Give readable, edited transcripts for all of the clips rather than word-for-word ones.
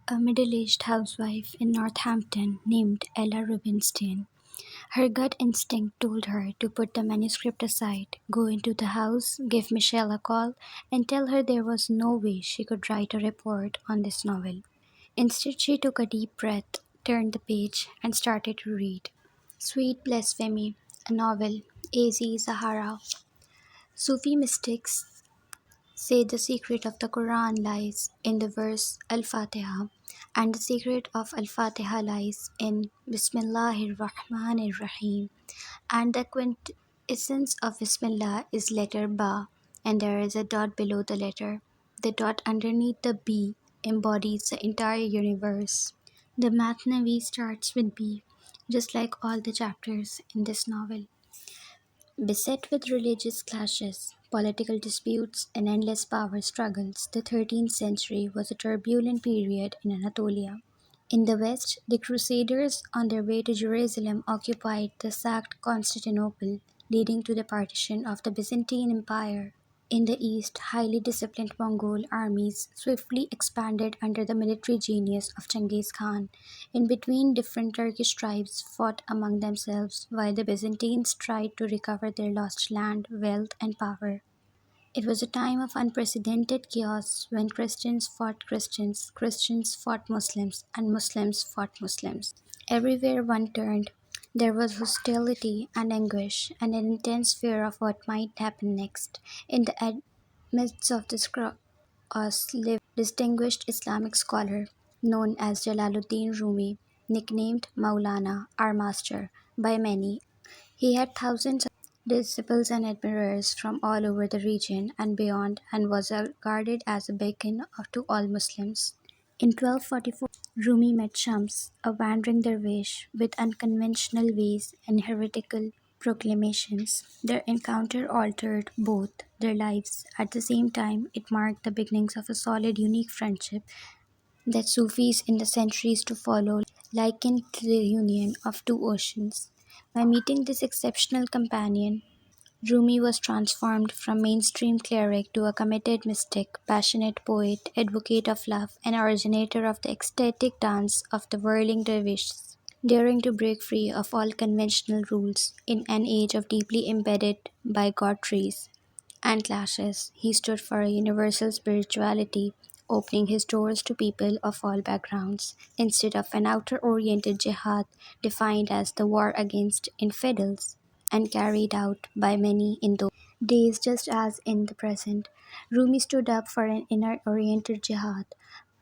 A middle-aged housewife in Northampton named Ella Rubinstein. Her gut instinct told her to put the manuscript aside, go into the house, give Michelle a call, and tell her there was no way she could write a report on this novel. Instead, she took a deep breath, turned the page, and started to read. Sweet Blasphemy, a novel, A.Z. Zahara. Sufi mystics say the secret of the Quran lies in the verse Al-Fatiha, and the secret of Al-Fatiha lies in Bismillahir Rahmanir Rahim, and the quintessence of Bismillah is letter Ba, and there is a dot below the letter. The dot underneath the B embodies the entire universe. The Matnavi starts with B, just like all the chapters in this novel. Beset with religious clashes, political disputes, and endless power struggles, the 13th century was a turbulent period in Anatolia. In the west, the Crusaders, on their way to Jerusalem, occupied the sacked Constantinople, leading to the partition of the Byzantine Empire. In the east, highly disciplined Mongol armies swiftly expanded under the military genius of Genghis Khan. In between, different Turkish tribes fought among themselves while the Byzantines tried to recover their lost land, wealth, and power. It was a time of unprecedented chaos when Christians fought Christians, Christians fought Muslims, and Muslims fought Muslims. Everywhere one turned, there was hostility and anguish, and an intense fear of what might happen next. In the midst of this chaos lived distinguished Islamic scholar known as Jalaluddin Rumi, nicknamed Maulana, our master, by many. He had thousands of disciples and admirers from all over the region and beyond, and was regarded as a beacon to all Muslims. In 1244, Rumi met Shams, a wandering dervish with unconventional ways and heretical proclamations. Their encounter altered both their lives. At the same time, it marked the beginnings of a solid, unique friendship that Sufis in the centuries to follow likened to the union of two oceans. By meeting this exceptional companion, Rumi was transformed from mainstream cleric to a committed mystic, passionate poet, advocate of love, and originator of the ecstatic dance of the whirling dervishes. Daring to break free of all conventional rules in an age of deeply embedded bigotries and clashes, he stood for a universal spirituality, opening his doors to people of all backgrounds, instead of an outer-oriented jihad defined as the war against infidels and carried out by many in those days just as in the present. Rumi stood up for an inner-oriented jihad,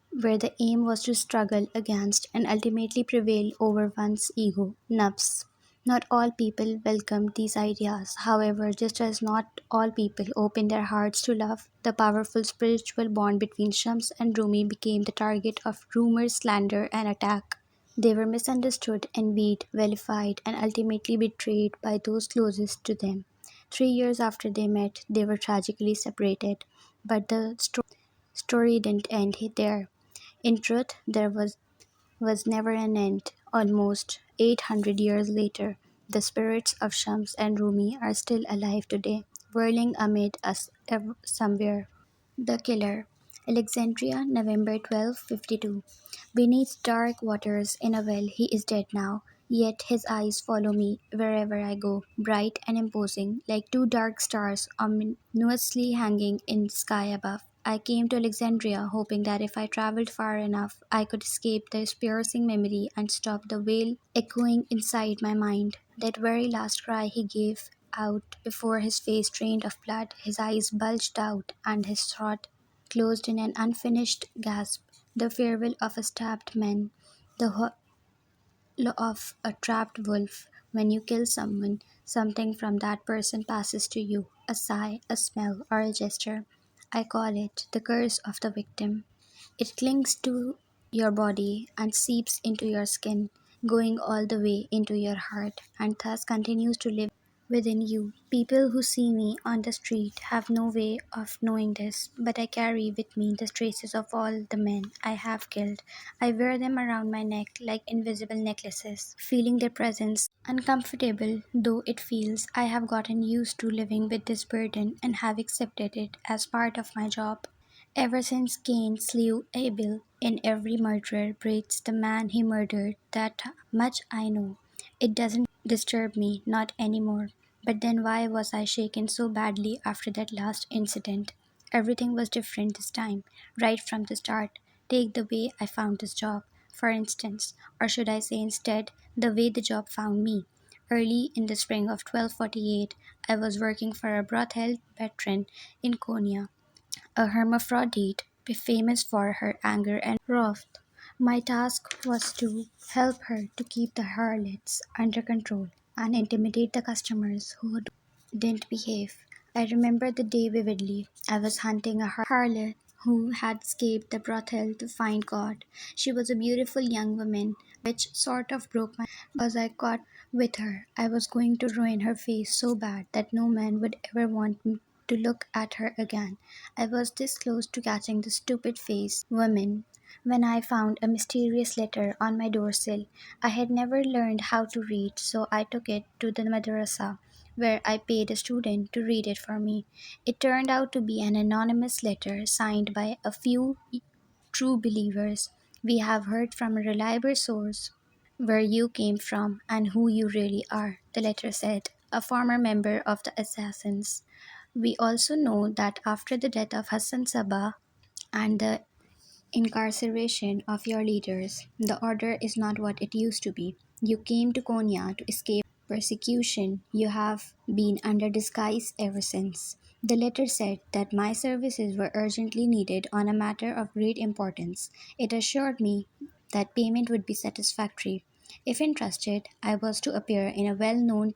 where the aim was to struggle against and ultimately prevail over one's ego, nafs. Not all people welcomed these ideas, however, just as not all people opened their hearts to love, the powerful spiritual bond between Shams and Rumi became the target of rumor, slander, and attack. They were misunderstood, envied, vilified, and ultimately betrayed by those closest to them. 3 years after they met, they were tragically separated, but the story didn't end there. In truth, there was never an end. Almost 800 years later, the spirits of Shams and Rumi are still alive today, whirling amid us somewhere. The Killer, Alexandria, November 1252. Beneath dark waters in a well he is dead now, yet his eyes follow me wherever I go, bright and imposing, like two dark stars ominously hanging in the sky above. I came to Alexandria hoping that if I traveled far enough, I could escape this piercing memory and stop the wail echoing inside my mind. That very last cry he gave out before his face drained of blood, his eyes bulged out, and his throat closed in an unfinished gasp. The farewell of a stabbed man, the of a trapped wolf. When you kill someone, something from that person passes to you, a sigh, a smell, or a gesture. I call it the curse of the victim. It clings to your body and seeps into your skin, going all the way into your heart, and thus continues to live within you. People who see me on the street have no way of knowing this, but I carry with me the traces of all the men I have killed. I wear them around my neck like invisible necklaces, feeling their presence. Uncomfortable though it feels, I have gotten used to living with this burden and have accepted it as part of my job. Ever since Cain slew Abel, in every murderer breathes the man he murdered. That much I know. It doesn't disturb me, not anymore. But then why was I shaken so badly after that last incident? Everything was different this time, right from the start. Take the way I found this job, for instance, or should I say instead, the way the job found me. Early in the spring of 1248, I was working for a brothel veteran in Konya, a hermaphrodite famous for her anger and wrath. My task was to help her to keep the harlots under control and intimidate the customers who didn't behave. I remember the day vividly. I was hunting a harlot who had escaped the brothel to find God. She was a beautiful young woman, which sort of broke my because I caught with her. I was going to ruin her face so bad that no man would ever want me to look at her again. I was this close to catching the stupid face woman when I found a mysterious letter on my doorsill. I had never learned how to read, so I took it to the madrasa, where I paid a student to read it for me. It turned out to be an anonymous letter signed by a few true believers. We have heard from a reliable source where you came from and who you really are, the letter said, a former member of the assassins. We also know that after the death of Hassan Sabah and the incarceration of your leaders, the order is not what it used to be. You came to Konya to escape persecution. You have been under disguise ever since. The letter said that my services were urgently needed on a matter of great importance. It assured me that payment would be satisfactory. If entrusted, I was to appear in a well known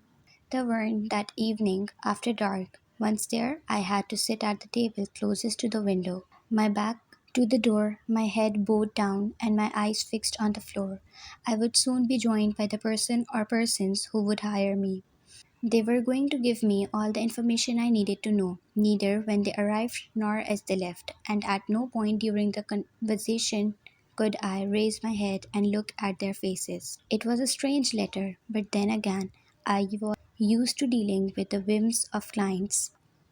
tavern that evening after dark. Once there, I had to sit at the table closest to the window, my back to the door, my head bowed down, and my eyes fixed on the floor. I would soon be joined by the person or persons who would hire me. They were going to give me all the information I needed to know, neither when they arrived nor as they left, and at no point during the conversation could I raise my head and look at their faces. It was a strange letter, but then again, I was used to dealing with the whims of clients.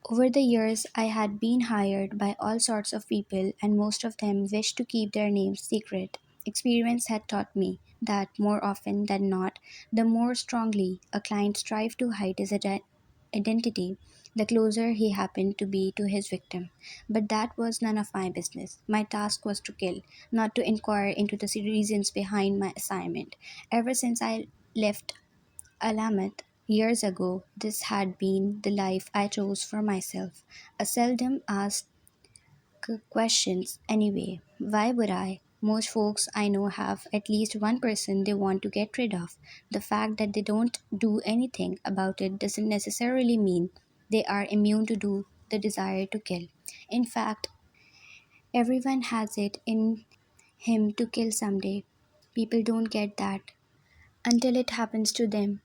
Over the years, I had been hired by all sorts of people, and most of them wished to keep their names secret. Experience had taught me that more often than not, the more strongly a client strived to hide his identity, the closer he happened to be to his victim. But that was none of my business. My task was to kill, not to inquire into the reasons behind my assignment. Ever since I left Alamet years ago, this had been the life I chose for myself. I seldom asked questions anyway. Why would I? Most folks I know have at least one person they want to get rid of. The fact that they don't do anything about it doesn't necessarily mean they are immune to the desire to kill. In fact, everyone has it in him to kill someday. People don't get that until it happens to them.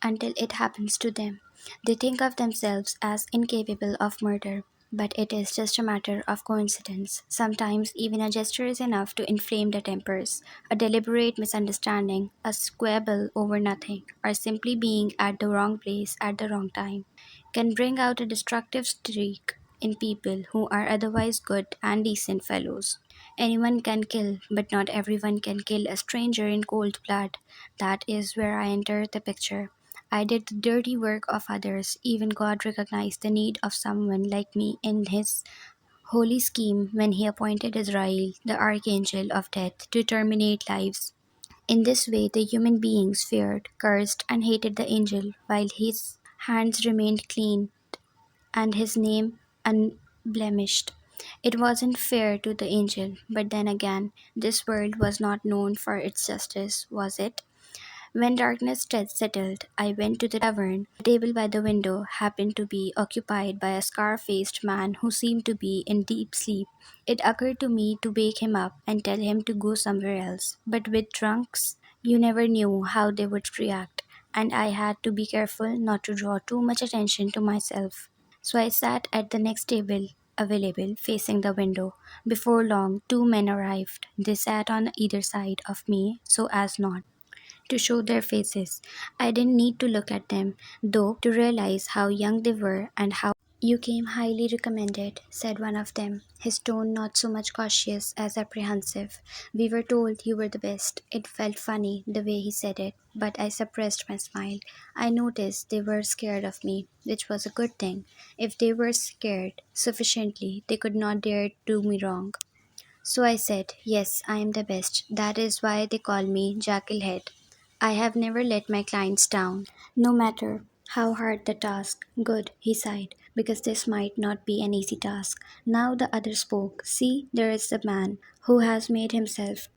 Until it happens to them. They think of themselves as incapable of murder, but it is just a matter of coincidence. Sometimes even a gesture is enough to inflame the tempers. A deliberate misunderstanding, a squabble over nothing, or simply being at the wrong place at the wrong time can bring out a destructive streak in people who are otherwise good and decent fellows. Anyone can kill, but not everyone can kill a stranger in cold blood. That is where I enter the picture. I did the dirty work of others. Even God recognized the need of someone like me in his holy scheme when he appointed Israel, the archangel of death, to terminate lives. In this way, the human beings feared, cursed, and hated the angel, while his hands remained clean and his name unblemished. It wasn't fair to the angel, but then again, this world was not known for its justice, was it? When darkness settled, I went to the tavern. The table by the window happened to be occupied by a scar faced man who seemed to be in deep sleep. It occurred to me to wake him up and tell him to go somewhere else. But with drunks, you never knew how they would react, and I had to be careful not to draw too much attention to myself. So I sat at the next table available, facing the window. Before long, two men arrived. They sat on either side of me so as not to show their faces. I didn't need to look at them, though, to realize how young they were and how You came highly recommended, said one of them, his tone not so much cautious as apprehensive. We were told you were the best. It felt funny the way he said it, but I suppressed my smile. I noticed they were scared of me, which was a good thing. If they were scared sufficiently, they could not dare do me wrong. So I said, yes, I am the best. That is why they call me Jackal-head. I have never let my clients down, no matter how hard the task. Good, he sighed, because this might not be an easy task. Now the other spoke. See, there is the man who has made himself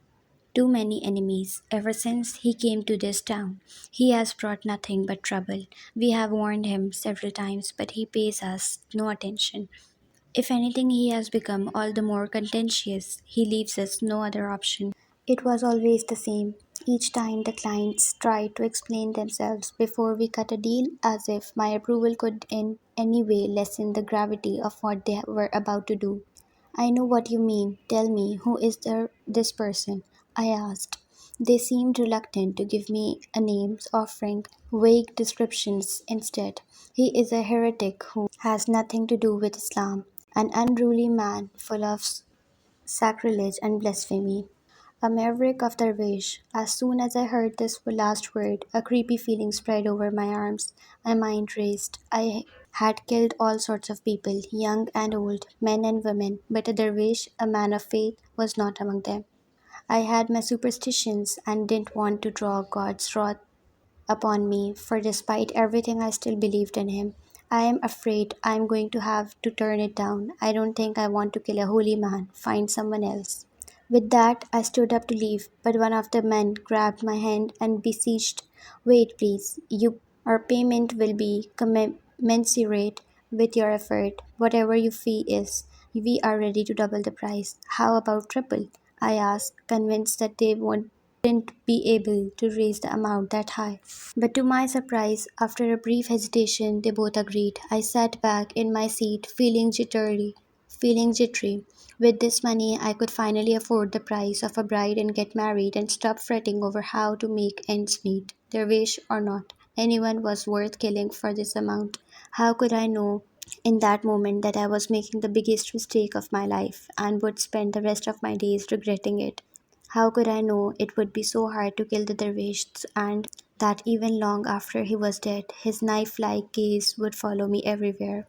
too many enemies ever since he came to this town. He has brought nothing but trouble. We have warned him several times, but he pays us no attention. If anything, he has become all the more contentious. He leaves us no other option. It was always the same. Each time the clients tried to explain themselves before we cut a deal, as if my approval could in any way lessen the gravity of what they were about to do. I know what you mean. Tell me, who is this person? I asked. They seemed reluctant to give me a name, offering vague descriptions instead. He is a heretic who has nothing to do with Islam, an unruly man full of sacrilege and blasphemy. A maverick of Darvish. As soon as I heard this last word, a creepy feeling spread over my arms. My mind raced. I had killed all sorts of people, young and old, men and women, but a Darvish, a man of faith, was not among them. I had my superstitions and didn't want to draw God's wrath upon me, for despite everything, I still believed in him. I am afraid I am going to have to turn it down. I don't think I want to kill a holy man. Find someone else. With that, I stood up to leave, but one of the men grabbed my hand and beseeched, wait, please. Our payment will be commensurate with your effort. Whatever your fee is, we are ready to double the price. How about triple? I asked, convinced that they wouldn't be able to raise the amount that high. But to my surprise, after a brief hesitation, they both agreed. I sat back in my seat, feeling jittery. With this money, I could finally afford the price of a bride and get married and stop fretting over how to make ends meet. Dervish or not, anyone was worth killing for this amount. How could I know in that moment that I was making the biggest mistake of my life and would spend the rest of my days regretting it? How could I know it would be so hard to kill the dervish and that even long after he was dead, his knife like gaze would follow me everywhere?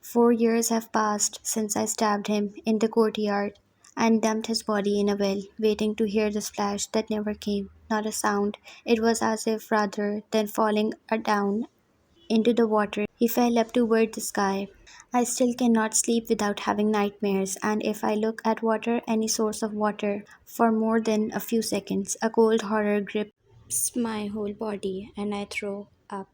4 years have passed since I stabbed him in the courtyard and dumped his body in a well, waiting to hear the splash that never came. Not a sound. It was as if rather than falling down into the water, he fell up toward the sky. I still cannot sleep without having nightmares, and if I look at water, any source of water, for more than a few seconds, a cold horror grips my whole body and I throw up.